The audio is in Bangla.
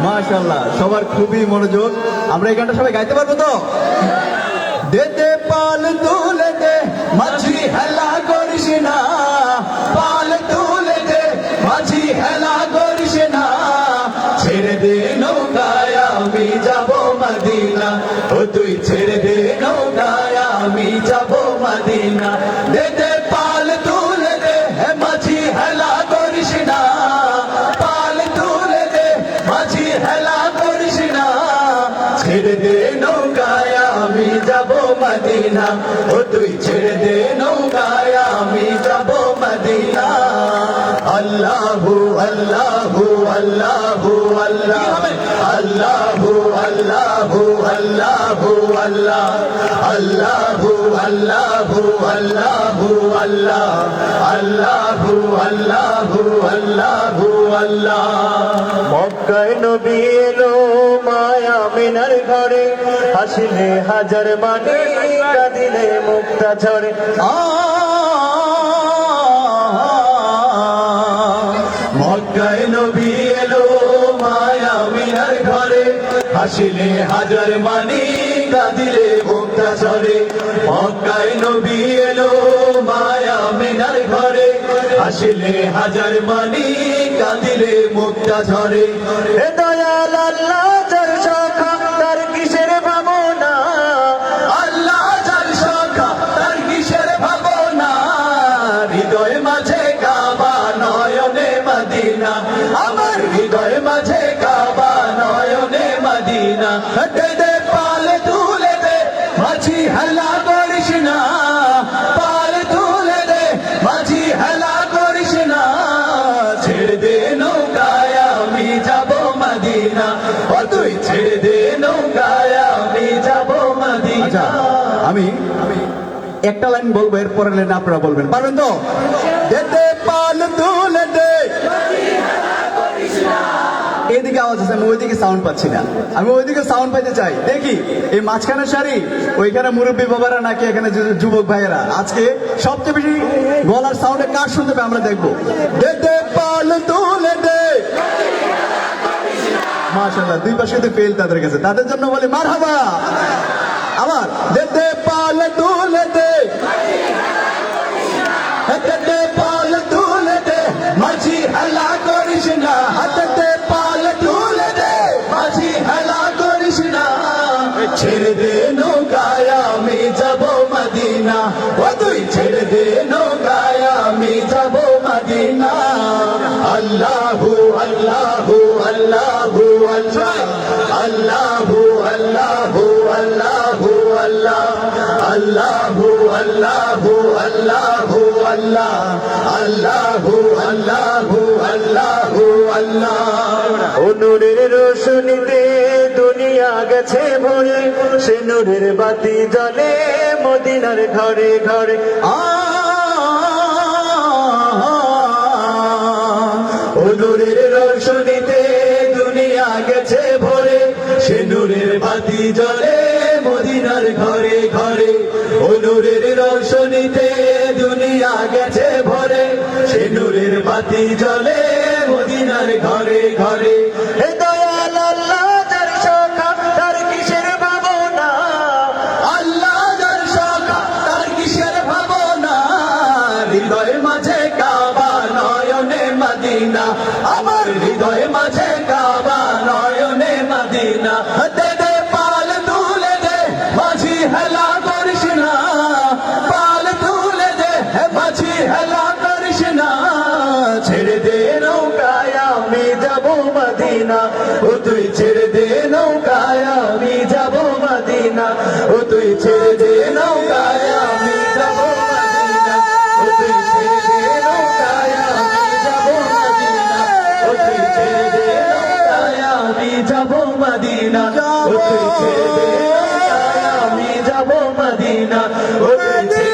মাশাআল্লাহ, সবার খুবই মনোযোগ। আমরা এই গানটা সবাই গাইতে পারবো তো? দে দে পাল তুলে দে মাঝি হেলা করিস না, পাল তুলে দে মাঝি হেলা করিস না, ছেড়ে দে নৌকায় আমি যাব মদিনা, ও তুই ছেড়ে দে নৌকায় আমি যাব মদিনা। দে দে পাল তুলে দে মাঝি হেলা করিস না, পাল তুলে দে মাঝি হেলা করিস না, ছেড়ে দে নৌকায় আমি যাব মদিনা, ও তুই ছেড়ে দে নৌকায় আমি যাব মদিনা। আল্লাহু আল্লাহু আল্লাহু আল্লাহ, আল্লাহু আল্লাহু আল্লাহু আল্লাহ, আল্লাহু আল্লাহু আল্লাহু আল্লাহ, আল্লাহু আল্লাহু আল্লাহু আল্লাহ। মক্কায় নবী এলো মায়া মিনার ঘরে, হাসিলে হাজার মানি কাঁদিলে মুক্তা ঝরে। মক্কায় নবী এলো মায়া মিনার ঘরে, হাসিলে হাজার মানি কাঁদিলে মুক্তা ঝরে। মক্কায় নবী এলো মায়া মিনার ঘরে, হাসিলে হাজার মানি কাঁদিলে মুক্তা ঝরে। হে দয়াল আল্লাহ যার সখা তার কিসের ভাবনা, আল্লাহ যার সখা তার কিসের ভাবনা, হৃদয় মাঝে কাবা নয়নে মদিনা, আমার হৃদয় মাঝে কাবা নয়নে মদিনা। দে দে পাল তুলে দে মাঝি হেলা করিস না, পাল তুলে দে মাঝি হেলা করিস না, ছেড়ে দে নৌকায় আমি যাব মদিনা, ও তুই ছেড়ে দে নৌকায় আমি যাব মদিনা। আমি একটা লাইন বলবো, এর পরের লাইন আপনারা বলবেন, পারবেন তো? দে দে পাল তুলে দে, এদিকে আওয়াজ আছে, আমি ওইদিকে সাউন্ড পাচ্ছি না, আমি ওইদিকে সাউন্ড পাইতে চাই। দেখি এই মাঝখানে সারি, ওইখানে মুরব্বী বাবারা নাকি এখানে যুবক ভাইয়েরা, আজকে সবচেয়ে বেশি গলার সাউন্ডে কার শুনতে পাবে আমরা দেখবো। দে দে পাল তুলে দে, মাশাআল্লাহ, দুই পাশে তো ফেল তাদের কাছে, তাদের জন্য বলি মারহাবা। আবার দে দে পাল তুলে দে, দে দে পাল তুলে দে মাঝি হেলা করিস না, হাতে দে পাল তুলে দে মাঝি হেলা করিস না, ছেড়ে দে নৌকায় আমি যাব মদিনা, ও তুই ছেড়ে দে নৌকায় আমি যাব মদিনা। আল্লাহু আল্লাহু আল্লাহু আল্লাহ, আল্লাহু আল্লাহু আল্লাহু আল্লাহ, আল্লাহু আল্লাহু আল্লাহু আল্লাহ, আল্লাহু আল্লাহু আল্লাহু আল্লাহ। ও নূরের রোশনীতে দুনিয়া গেছে ভরে, সে নূরের বাতি জ্বলে মদিনার ঘরে ঘরে। ও নূরের রোশনীতে দুনিয়া গেছে ভরে, সে নূরের বাতি জ্বলে মদিনার ঘরে ঘরে। ও নূরের রোশনীতে দুনিয়া গেছে ভরে, সে নূরের বাতি জ্বলে মদিনার ঘরে ঘরে। হে দয়াল আল্লাহ যার সখা তার কিসের ভাবনা, আল্লাহ যার সখা তার কিসের ভাবনা, হৃদয় মাঝে কাবা নয়নে মদিনা, আমার হৃদয় মাঝে কাবা নয়নে মদিনা। দে দে পাল তুলে দে মাঝি হেলা করিস না, পাল তুলে দে মাঝি হেলা করিস না, ছেড়ে দে নৌকায় আমি যাব মদিনা, ও তুই ছেড়ে দে নৌকায় আমি যাব মদিনা, ও তুই ছেড়ে দে নৌকায় আমি যাব মদিনা, ও তুই ছেড়ে দে নৌকায় আমি যাব মদিনা, ও তুই ছেড়ে দে নৌকায় আমি যাব মদিনা, ও তুই ছেড়ে দে নৌকায় আমি যাব মদিনা, ও তুই